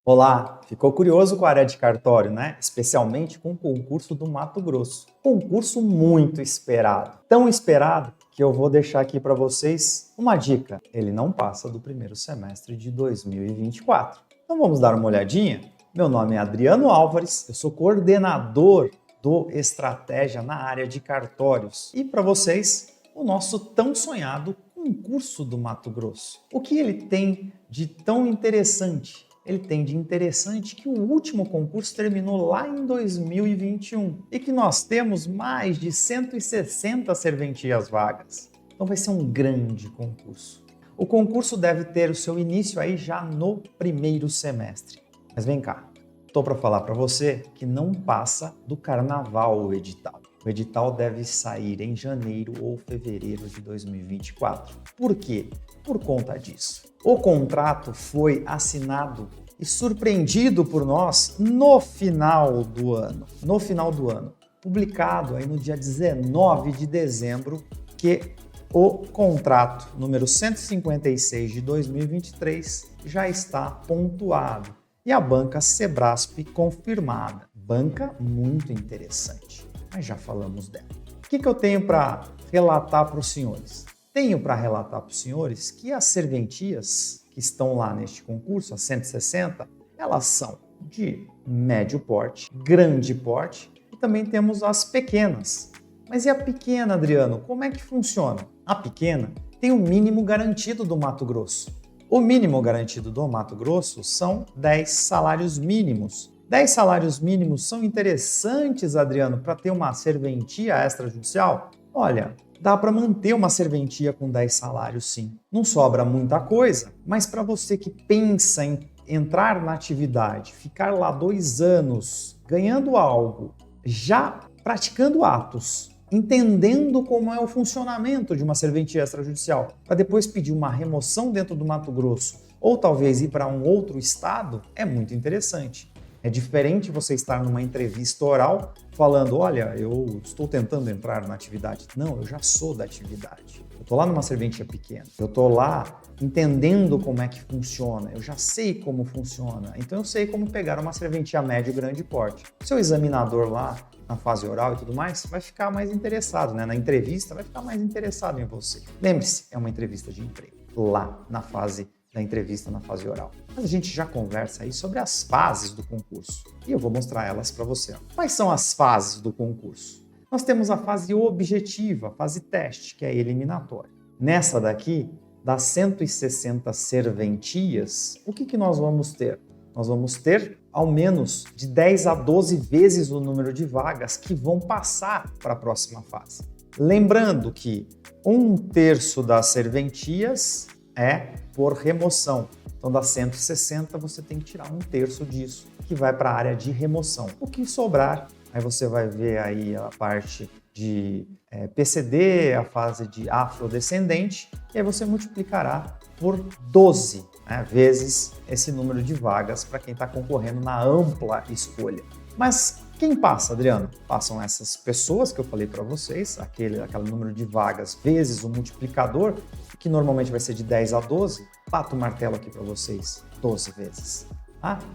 Olá, ficou curioso com a área de cartório, né? Especialmente com o concurso do Mato Grosso. Concurso muito esperado. Tão esperado que eu vou deixar aqui para vocês uma dica. Ele não passa do primeiro semestre de 2024. Então vamos dar uma olhadinha? Meu nome é Adriano Álvares, eu sou coordenador do Estratégia na área de cartórios. E para vocês, o nosso tão sonhado concurso do Mato Grosso. O que ele tem de tão interessante? Ele tem de interessante que o último concurso terminou lá em 2021 e que nós temos mais de 160 serventias vagas. Então vai ser um grande concurso. O concurso deve ter o seu início aí já no primeiro semestre. Mas vem cá, estou para falar para você que não passa do carnaval o edital. O edital deve sair em janeiro ou fevereiro de 2024. Por quê? Por conta disso. O contrato foi assinado e surpreendido por nós no final do ano. Publicado aí no dia 19 de dezembro, que o contrato número 156 de 2023 já está pontuado. E a banca Sebrasp confirmada. Banca muito interessante. Mas já falamos dela. O que eu tenho para relatar para os senhores? Tenho para relatar para os senhores que as serventias que estão lá neste concurso, as 160, elas são de médio porte, grande porte e também temos as pequenas. Mas e a pequena, Adriano? Como é que funciona? A pequena tem o mínimo garantido do Mato Grosso. O mínimo garantido do Mato Grosso são 10 salários mínimos. 10 salários mínimos são interessantes, Adriano, para ter uma serventia extrajudicial? Olha, dá para manter uma serventia com 10 salários, sim. Não sobra muita coisa, mas para você que pensa em entrar na atividade, ficar lá 2 anos ganhando algo, já praticando atos, entendendo como é o funcionamento de uma serventia extrajudicial, para depois pedir uma remoção dentro do Mato Grosso ou talvez ir para um outro estado, é muito interessante. É diferente você estar numa entrevista oral falando, olha, eu estou tentando entrar na atividade. Não, eu já sou da atividade. Eu estou lá numa serventia pequena. Eu estou lá entendendo como é que funciona. Eu já sei como funciona. Então eu sei como pegar uma serventia médio e grande porte. O seu examinador lá na fase oral e tudo mais vai ficar mais interessado, né? Na entrevista vai ficar mais interessado em você. Lembre-se, é uma entrevista de emprego. Lá na fase da entrevista na fase oral. Mas a gente já conversa aí sobre as fases do concurso e eu vou mostrar elas para você. Quais são as fases do concurso? Nós temos a fase objetiva, a fase teste, que é a eliminatória. Nessa daqui, das 160 serventias, o que nós vamos ter? Nós vamos ter ao menos de 10 a 12 vezes o número de vagas que vão passar para a próxima fase. Lembrando que 1/3 das serventias é por remoção. Então, das 160, você tem que tirar 1/3 disso, que vai para a área de remoção. O que sobrar, aí você vai ver aí a parte de PCD, a fase de afrodescendente, e aí você multiplicará por 12 vezes esse número de vagas para quem está concorrendo na ampla escolha. Mas quem passa, Adriano? Passam essas pessoas que eu falei para vocês, aquele número de vagas vezes o multiplicador, que normalmente vai ser de 10 a 12. Bato o martelo aqui para vocês, 12 vezes.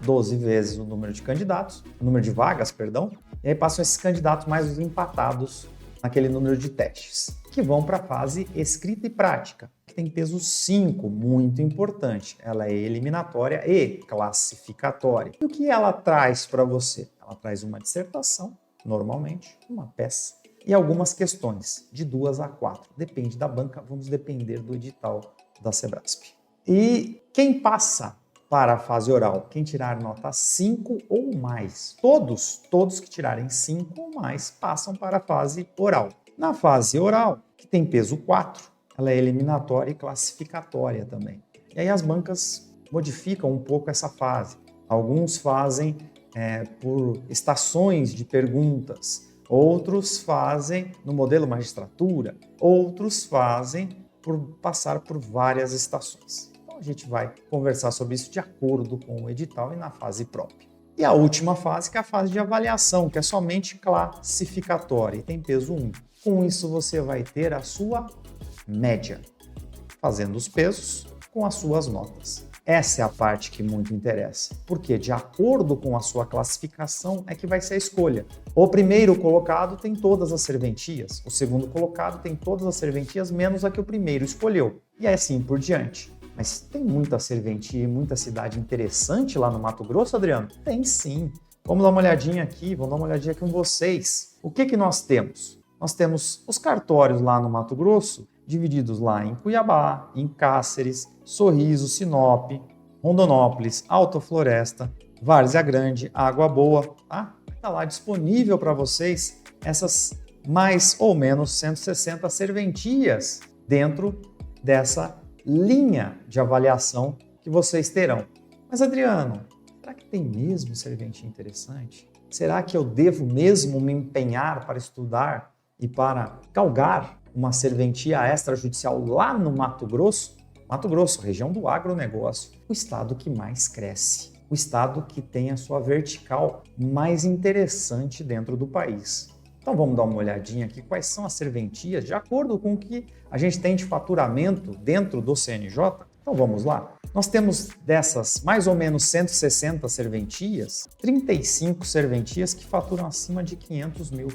12 vezes o número de candidatos, o número de vagas, perdão, e aí passam esses candidatos mais os empatados naquele número de testes, que vão para a fase escrita e prática, que tem peso 5, muito importante. Ela é eliminatória e classificatória. E o que ela traz para você? Ela traz uma dissertação, normalmente, uma peça, e algumas questões, de 2 a 4. Depende da banca, vamos depender do edital da Sebrasp. E quem passa para a fase oral? Quem tirar nota 5 ou mais. Todos que tirarem 5 ou mais passam para a fase oral. Na fase oral, que tem peso 4, ela é eliminatória e classificatória também. E aí as bancas modificam um pouco essa fase. Alguns fazem por estações de perguntas, outros fazem no modelo magistratura, outros fazem por passar por várias estações. Então a gente vai conversar sobre isso de acordo com o edital e na fase própria. E a última fase, que é a fase de avaliação, que é somente classificatória e tem peso 1. Com isso você vai ter a sua média, fazendo os pesos com as suas notas. Essa é a parte que muito interessa, porque de acordo com a sua classificação é que vai ser a escolha. O primeiro colocado tem todas as serventias, o segundo colocado tem todas as serventias menos a que o primeiro escolheu, e assim por diante. Mas tem muita serventia e muita cidade interessante lá no Mato Grosso, Adriano? Tem sim. Vamos dar uma olhadinha aqui, com vocês. O que nós temos? Nós temos os cartórios lá no Mato Grosso, divididos lá em Cuiabá, em Cáceres, Sorriso, Sinop, Rondonópolis, Alta Floresta, Várzea Grande, Água Boa, tá? Está lá disponível para vocês essas mais ou menos 160 serventias dentro dessa linha de avaliação que vocês terão. Mas Adriano, será que tem mesmo serventia interessante? Será que eu devo mesmo me empenhar para estudar e para galgar uma serventia extrajudicial lá no Mato Grosso? Mato Grosso, região do agronegócio, o estado que mais cresce, o estado que tem a sua vertical mais interessante dentro do país. Então vamos dar uma olhadinha aqui quais são as serventias de acordo com o que a gente tem de faturamento dentro do CNJ. Então vamos lá. Nós temos dessas mais ou menos 160 serventias, 35 serventias que faturam acima de R$500 mil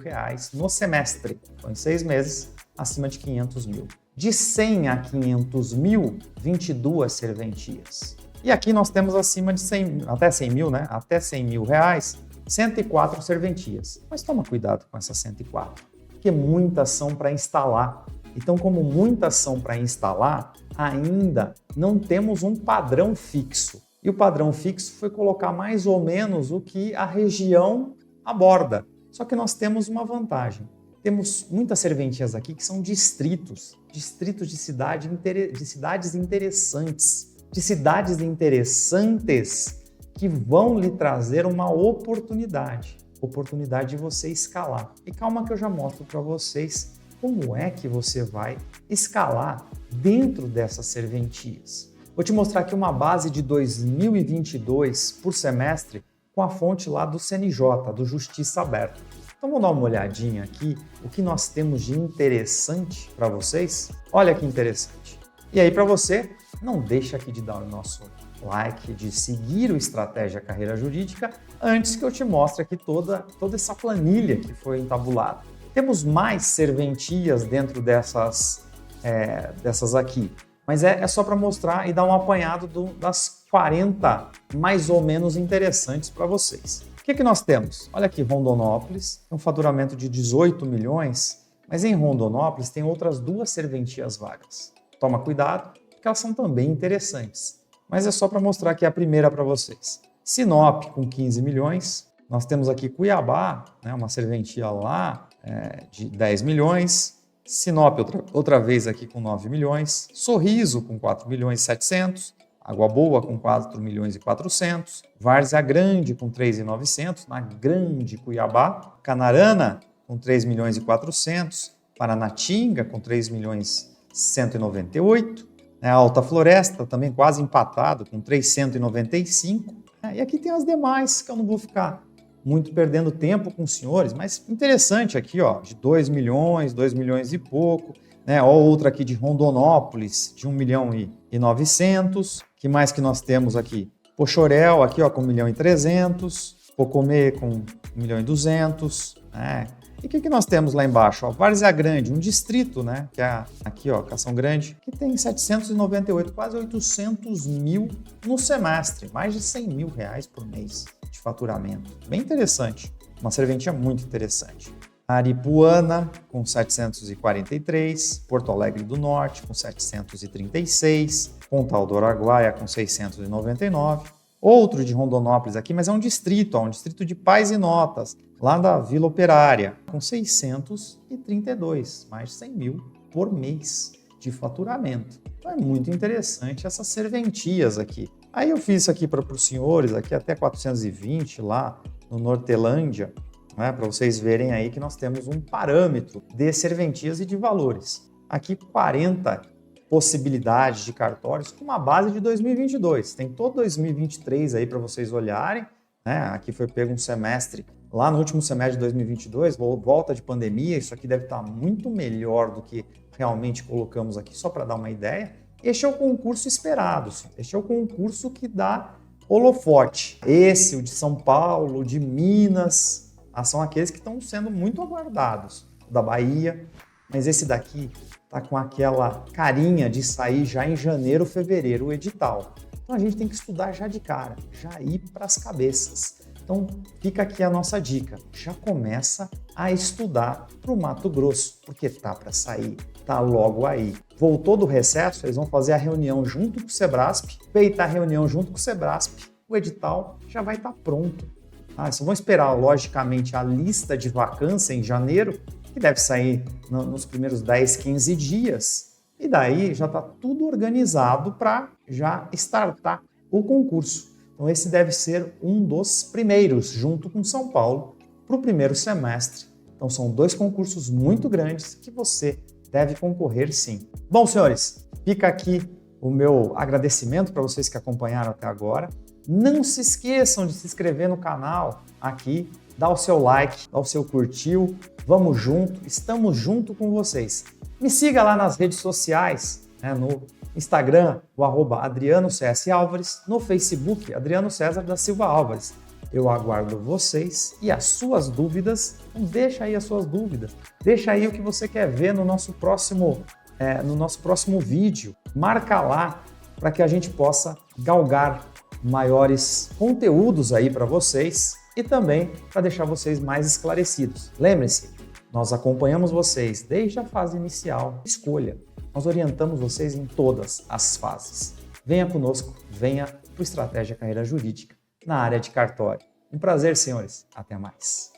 no semestre. Então em 6 meses, acima de 500 mil. De 100 a 500 mil, 22 serventias. E aqui nós temos acima de 100, até 100 mil, né? Até 100 mil reais, 104 serventias. Mas toma cuidado com essas 104, porque muitas são para instalar. Então, como muitas são para instalar, ainda não temos um padrão fixo. E o padrão fixo foi colocar mais ou menos o que a região aborda. Só que nós temos uma vantagem. Temos muitas serventias aqui que são distritos de cidades interessantes. De cidades interessantes que vão lhe trazer uma oportunidade de você escalar. E calma que eu já mostro para vocês como é que você vai escalar dentro dessas serventias. Vou te mostrar aqui uma base de 2022 por semestre com a fonte lá do CNJ, do Justiça Aberta. Então vamos dar uma olhadinha aqui, o que nós temos de interessante para vocês. Olha que interessante. E aí para você, não deixa aqui de dar o nosso like, de seguir o Estratégia Carreira Jurídica, antes que eu te mostre aqui toda essa planilha que foi entabulada. Temos mais serventias dentro dessas aqui, mas é só para mostrar e dar um apanhado das 40 mais ou menos interessantes para vocês. O que nós temos? Olha aqui, Rondonópolis, um faturamento de 18 milhões, mas em Rondonópolis tem outras 2 serventias vagas. Toma cuidado, porque elas são também interessantes. Mas é só para mostrar aqui a primeira para vocês. Sinop com 15 milhões. Nós temos aqui Cuiabá, né, uma serventia lá de 10 milhões. Sinop outra vez aqui com 9 milhões. Sorriso com 4 milhões e 700. Água Boa com 4 milhões e 400. Várzea Grande com 3.900. Na Grande Cuiabá. Canarana com 3 milhões e 400. Paranatinga com 3 milhões e 198. A Alta Floresta também quase empatado com 395. E aqui tem as demais que eu não vou ficar muito perdendo tempo com os senhores, mas interessante aqui, ó, de 2 milhões e pouco, né? Ó, outra aqui de Rondonópolis, de 1 milhão e 900. Que mais que nós temos aqui? Pochorel aqui, ó, com 1 milhão e 300. Pocomê com 1 milhão e 200, né? E o que nós temos lá embaixo? Ó, Várzea Grande, um distrito, né? Que é aqui, ó, Cação Grande, que tem 798, quase 800 mil no semestre, mais de 100 mil reais por mês de faturamento. Bem interessante, uma serventia muito interessante. Aripuana, com 743, Porto Alegre do Norte, com 736, Pontal do Araguaia, com 699, outro de Rondonópolis aqui, mas é um distrito de Pais e Notas, lá da Vila Operária, com 632, mais de 100 mil por mês de faturamento. Então é muito interessante essas serventias aqui. Aí eu fiz isso aqui para os senhores, aqui até 420 lá no Nortelândia, né, para vocês verem aí que nós temos um parâmetro de serventias e de valores. Aqui 40 possibilidades de cartórios com uma base de 2022. Tem todo 2023 aí para vocês olharem, né? Aqui foi pego um semestre, lá no último semestre de 2022, volta de pandemia, isso aqui deve estar muito melhor do que realmente colocamos aqui, só para dar uma ideia. Este é o concurso esperado, este é o concurso que dá holofote. Esse, o de São Paulo, o de Minas, são aqueles que estão sendo muito aguardados. O da Bahia, mas esse daqui tá com aquela carinha de sair já em janeiro, fevereiro, o edital. Então a gente tem que estudar já de cara, já ir para as cabeças. Então fica aqui a nossa dica, já começa a estudar para o Mato Grosso, porque tá para sair, tá logo aí. Voltou do recesso, eles vão fazer a reunião junto com o Sebrasp, feita a reunião junto com o Sebrasp, o edital já vai estar pronto. Só vão esperar, logicamente, a lista de vacância em janeiro, que deve sair nos primeiros 10, 15 dias, e daí já está tudo organizado para já startar o concurso. Então esse deve ser um dos primeiros, junto com São Paulo, para o primeiro semestre. Então são 2 concursos muito grandes que você deve concorrer sim. Bom, senhores, fica aqui o meu agradecimento para vocês que acompanharam até agora. Não se esqueçam de se inscrever no canal aqui, dar o seu like, dar o seu curtiu. Vamos junto, estamos junto com vocês. Me siga lá nas redes sociais, no Instagram, o @AdrianoCSAlvares, no Facebook, Adriano César da Silva Álvares. Eu aguardo vocês e as suas dúvidas. Então deixa aí as suas dúvidas. Deixa aí o que você quer ver no nosso próximo vídeo. Marca lá para que a gente possa galgar maiores conteúdos aí para vocês e também para deixar vocês mais esclarecidos. Lembre-se, nós acompanhamos vocês desde a fase inicial. Escolha. Nós orientamos vocês em todas as fases. Venha conosco, venha para o Estratégia Carreira Jurídica na área de cartório. Um prazer, senhores. Até mais.